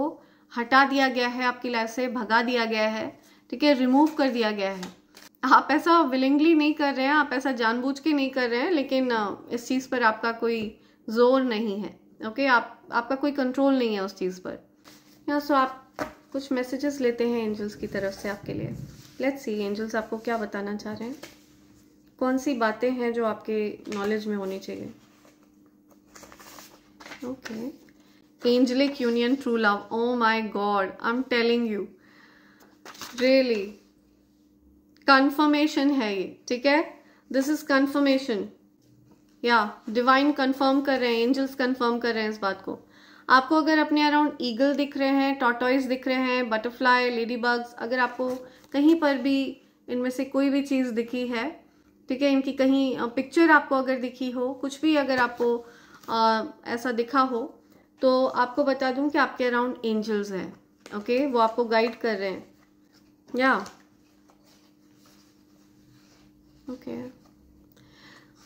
हटा दिया गया है आपकी लाइफ से, भगा दिया गया है, ठीक है, रिमूव कर दिया गया है। आप ऐसा विलिंगली नहीं कर रहे हैं, आप ऐसा जानबूझ के नहीं कर रहे हैं, लेकिन इस चीज़ पर आपका कोई जोर नहीं है। ओके, आपका कोई कंट्रोल नहीं है उस चीज़ पर। सो आप कुछ मैसेजेस लेते हैं एंजल्स की तरफ से आपके लिए। लेट्स सी एंजल्स आपको क्या बताना चाह रहे हैं, कौन सी बातें हैं जो आपके नॉलेज में होनी चाहिए। Okay, angelic union, true love, oh my God, I am telling you, really confirmation है ये, ठीक है, this is confirmation. Divine confirm कर रहे हैं, एंजल्स कंफर्म कर रहे हैं इस बात को। आपको अगर अपने अराउंड ईगल दिख रहे हैं, टॉर्टॉइस दिख रहे हैं, बटरफ्लाई, लेडी बग्स, अगर आपको कहीं पर भी इनमें से कोई भी चीज़ दिखी है, ठीक है, इनकी कहीं पिक्चर आपको अगर दिखी हो, कुछ भी अगर आपको ऐसा दिखा हो, तो आपको बता दूं कि आपके अराउंड एंजल्स हैं। ओके, वो आपको गाइड कर रहे हैं। ओके,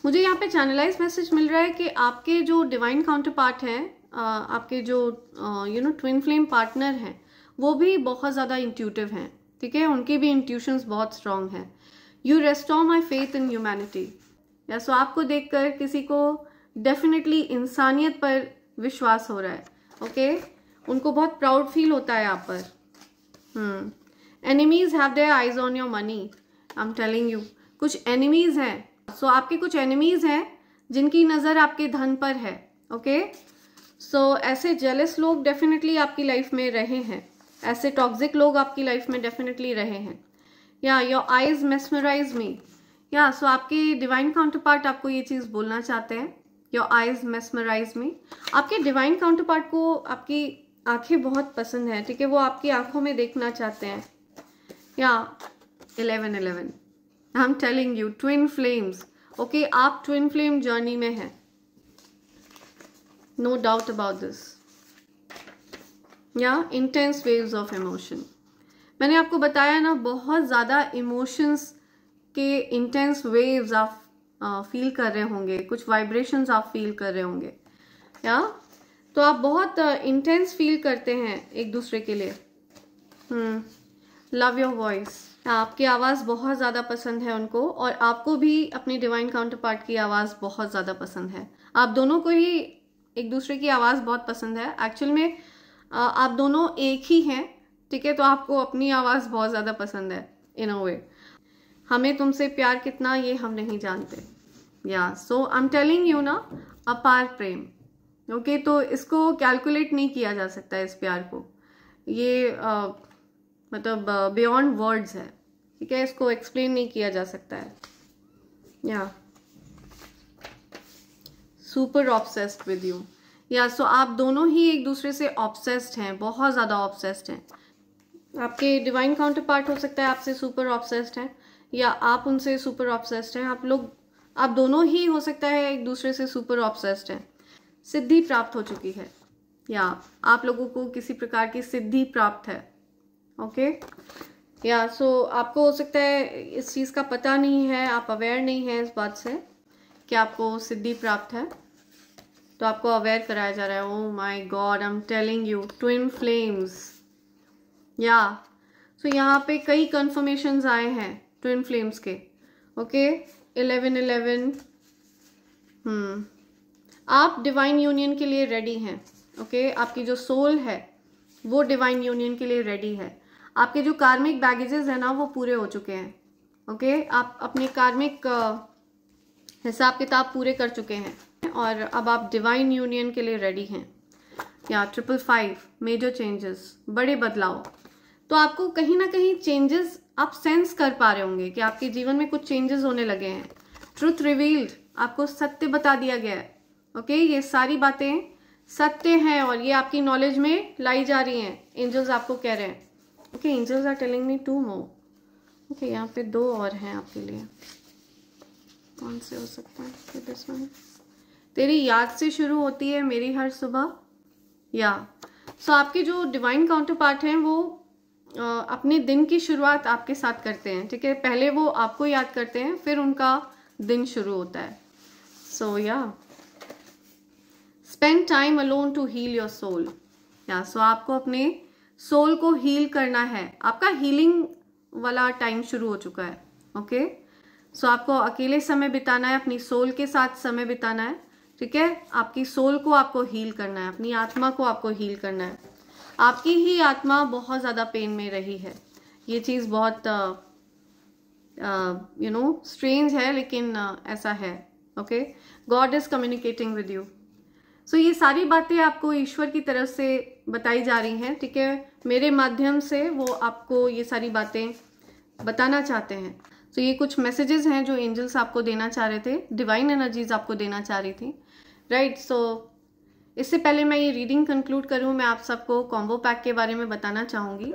मुझे यहाँ पे चैनलाइज मैसेज मिल रहा है कि आपके जो डिवाइन काउंटर पार्ट हैं, आपके जो ट्विन फ्लेम पार्टनर हैं, वो भी बहुत ज़्यादा इंट्यूटिव हैं, ठीक है, उनकी भी इंट्यूशंस बहुत स्ट्रांग हैं। You restore my faith in humanity. So आपको देखकर किसी को डेफिनेटली इंसानियत पर विश्वास हो रहा है। ओके, उनको बहुत प्राउड फील होता है आप पर। Enemies have their eyes on your money, I am telling you, कुछ एनिमीज हैं। सो आपके कुछ एनिमीज हैं जिनकी नज़र आपके धन पर है। ओके, सो ऐसे जेलस लोग डेफिनेटली आपकी लाइफ में रहे हैं, ऐसे टॉक्सिक लोग आपकी लाइफ में डेफिनेटली रहे हैं। या योर आईज मेस्मराइज मी, या सो आपके डिवाइन काउंटर पार्ट आपको ये चीज़ बोलना चाहते हैं, योर आईज मेस्मराइज मी। आपके डिवाइन काउंटर पार्ट को आपकी आंखें बहुत पसंद है, ठीक है, वो आपकी आंखों में देखना चाहते हैं। या 1111, आई am telling you, twin flames, okay, आप ट्विन फ्लेम जर्नी में हैं, नो डाउट अबाउट दिस। या इंटेंस वेव्स ऑफ इमोशन, मैंने आपको बताया ना, बहुत ज़्यादा इमोशंस के इंटेंस वेव्स आप फील कर रहे होंगे, कुछ वाइब्रेशंस आप फील कर रहे होंगे, या तो आप बहुत इंटेंस फील करते हैं एक दूसरे के लिए। लव योर वॉइस, आपकी आवाज़ बहुत ज़्यादा पसंद है उनको, और आपको भी अपनी डिवाइन काउंटर पार्ट की आवाज़ बहुत ज़्यादा पसंद है। आप दोनों को ही एक दूसरे की आवाज़ बहुत पसंद है। एक्चुअल में आप दोनों एक ही हैं, ठीक है, तो आपको अपनी आवाज़ बहुत ज़्यादा पसंद है इन अ वे। हमें तुमसे प्यार कितना ये हम नहीं जानते। या सो आई एम टेलिंग यू ना, अपार प्रेम, ओके, तो इसको कैलकुलेट नहीं किया जा सकता इस प्यार को, ये मतलब बियॉन्ड वर्ड्स है, ठीक है, इसको एक्सप्लेन नहीं किया जा सकता है। या सुपर ऑब्सेस्ड विद यू, या सो आप दोनों ही एक दूसरे से ऑब्सेस्ड हैं, बहुत ज़्यादा ऑब्सेस्ड हैं। आपके डिवाइन काउंटर पार्ट हो सकता है आपसे सुपर ऑब्सेस्ड हैं, या आप उनसे सुपर ऑब्सेस्ड हैं। आप दोनों ही हो सकता है एक दूसरे से सुपर ऑब्सेस्ड हैं। सिद्धि प्राप्त हो चुकी है, या आप लोगों को किसी प्रकार की सिद्धि प्राप्त है, ओके। या सो आपको हो सकता है इस चीज़ का पता नहीं है, आप अवेयर नहीं है इस बात से कि आपको सिद्धि प्राप्त है, तो आपको अवेयर कराया जा रहा है। Oh my God, I am telling you, twin flames. या सो यहाँ पे कई कंफर्मेशंस आए हैं ट्विन फ्लेम्स के, ओके। 1111, आप डिवाइन यूनियन के लिए रेडी हैं, ओके। आपकी जो सोल है वो डिवाइन यूनियन के लिए रेडी है। आपके जो कार्मिक बैगेजेस है ना वो पूरे हो चुके हैं, ओके। आप अपने कार्मिक हिसाब किताब पूरे कर चुके हैं और अब आप डिवाइन यूनियन के लिए रेडी हैं। या 555, मेजर चेंजेस, बड़े बदलाव, तो आपको कहीं ना कहीं चेंजेस आप सेंस कर पा रहे होंगे कि आपके जीवन में कुछ चेंजेस होने लगे हैं। ट्रुथ रिवील्ड, आपको सत्य बता दिया गया है, ओके। ये सारी बातें सत्य हैं और ये आपकी नॉलेज में लाई जा रही हैं। एंजल्स आपको कह रहे हैं, okay, angels are telling me 2 more, okay. यहाँ पे 2 और हैं आपके लिए, कौन से हो सकता है? दिस वन, तेरी याद से शुरू होती है मेरी हर सुबह। या सो आपके जो डिवाइन काउंटर पार्ट हैं वो अपने दिन की शुरुआत आपके साथ करते हैं, ठीक है। पहले वो आपको याद करते हैं, फिर उनका दिन शुरू होता है। सो या spend time alone to heal your soul. या सो आपको अपने सोल को हील करना है, आपका हीलिंग वाला टाइम शुरू हो चुका है, ओके। सो आपको अकेले समय बिताना है, अपनी सोल के साथ समय बिताना है, ठीक है। आपकी सोल को आपको हील करना है, अपनी आत्मा को आपको हील करना है। आपकी ही आत्मा बहुत ज़्यादा पेन में रही है, ये चीज़ बहुत स्ट्रेंज है, लेकिन ऐसा है, okay. God is communicating with you. So ये सारी बातें आपको ईश्वर की तरफ से बताई जा रही हैं, ठीक है। मेरे माध्यम से वो आपको ये सारी बातें बताना चाहते हैं। सो ये कुछ मैसेजेस हैं जो एंजल्स आपको देना चाह रहे थे, डिवाइन एनर्जीज आपको देना चाह रही थी, राइट। सो इससे पहले मैं ये रीडिंग कंक्लूड करूँ, मैं आप सबको कॉम्बो पैक के बारे में बताना चाहूँगी।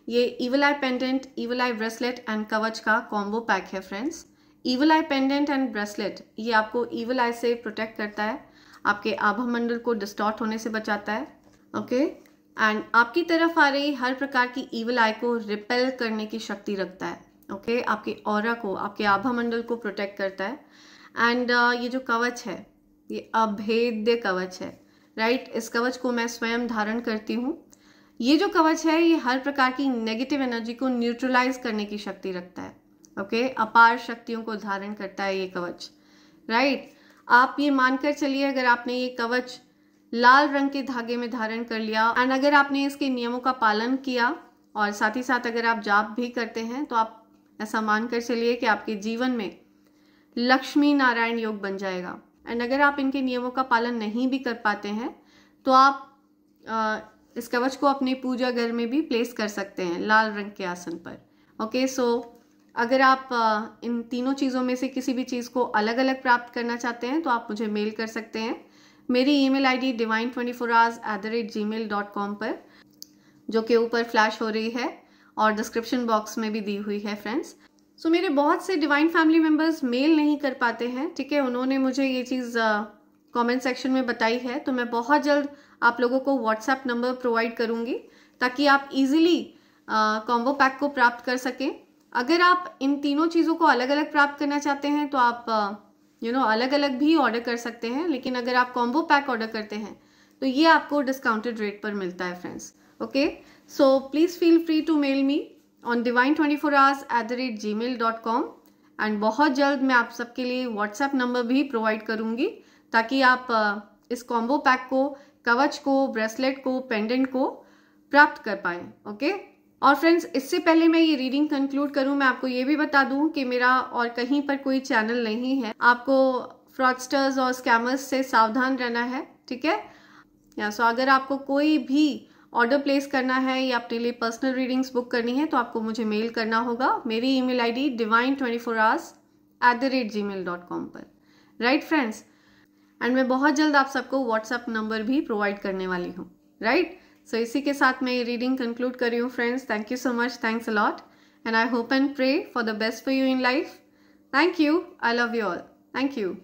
ये evil I pendant, evil I bracelet and कवच का कॉम्बो पैक है friends. Evil I pendant and bracelet ये आपको ईविल आई से प्रोटेक्ट करता है, आपके आभा मंडल को डिस्टॉर्ट होने से बचाता है, ओके। एंड आपकी तरफ आ रही हर प्रकार की ईविल आई को रिपेल करने की शक्ति रखता है, ओके। आपके ऑरा को, आपके आभा मंडल को प्रोटेक्ट करता है। एंड ये जो कवच है ये अभेद्य कवच है, राइट। इस कवच को मैं स्वयं धारण करती हूँ। ये जो कवच है ये हर प्रकार की नेगेटिव एनर्जी को न्यूट्रलाइज करने की शक्ति रखता है, ओके। अपार शक्तियों को धारण करता है ये कवच, राइट। आप ये मानकर चलिए, अगर आपने ये कवच लाल रंग के धागे में धारण कर लिया एंड अगर आपने इसके नियमों का पालन किया और साथ ही साथ अगर आप जाप भी करते हैं, तो आप ऐसा मानकर चलिए कि आपके जीवन में लक्ष्मी नारायण योग बन जाएगा। एंड अगर आप इनके नियमों का पालन नहीं भी कर पाते हैं तो आप इस कवच को अपने पूजा घर में भी प्लेस कर सकते हैं लाल रंग के आसन पर। ओके, सो अगर आप इन तीनों चीज़ों में से किसी भी चीज़ को अलग अलग प्राप्त करना चाहते हैं तो आप मुझे मेल कर सकते हैं मेरी ईमेल आईडी divine24hours@gmail.com पर, जो कि ऊपर फ्लैश हो रही है और डिस्क्रिप्शन बॉक्स में भी दी हुई है फ्रेंड्स। सो मेरे बहुत से डिवाइन फैमिली मेम्बर्स मेल नहीं कर पाते हैं, ठीक है, उन्होंने मुझे ये चीज़ कमेंट सेक्शन में बताई है, तो मैं बहुत जल्द आप लोगों को व्हाट्सएप नंबर प्रोवाइड करूंगी ताकि आप इजीली कॉम्बो पैक को प्राप्त कर सकें। अगर आप इन तीनों चीज़ों को अलग अलग प्राप्त करना चाहते हैं तो आप अलग अलग भी ऑर्डर कर सकते हैं, लेकिन अगर आप कॉम्बो पैक ऑर्डर करते हैं तो ये आपको डिस्काउंटेड रेट पर मिलता है friends. Okay, so please feel free to mail me on divine24hours@gmail.com and बहुत जल्द मैं आप सबके लिए व्हाट्सएप नंबर भी प्रोवाइड करूंगी ताकि आप इस कॉम्बो पैक को, कवच को, ब्रेसलेट को, पेंडेंट को प्राप्त कर पाए। ओके, और फ्रेंड्स इससे पहले मैं ये रीडिंग कंक्लूड करूं, मैं आपको ये भी बता दूं कि मेरा और कहीं पर कोई चैनल नहीं है। आपको फ्रॉडस्टर्स और स्कैमर्स से सावधान रहना है, ठीक है। सो अगर आपको कोई भी ऑर्डर प्लेस करना है या अपने लिए पर्सनल रीडिंग्स बुक करनी है तो आपको मुझे मेल करना होगा मेरी ईमेल आईडी divine24hours@gmail.com पर, राइट फ्रेंड्स। एंड मैं बहुत जल्द आप सबको व्हाट्सएप नंबर भी प्रोवाइड करने वाली हूँ, राइट। सो इसी के साथ मैं ये रीडिंग कंक्लूड कर रही हूँ friends. Thank you so much, thanks a lot, and I hope and pray for the best for you in life. Thank you, I love you all, thank you.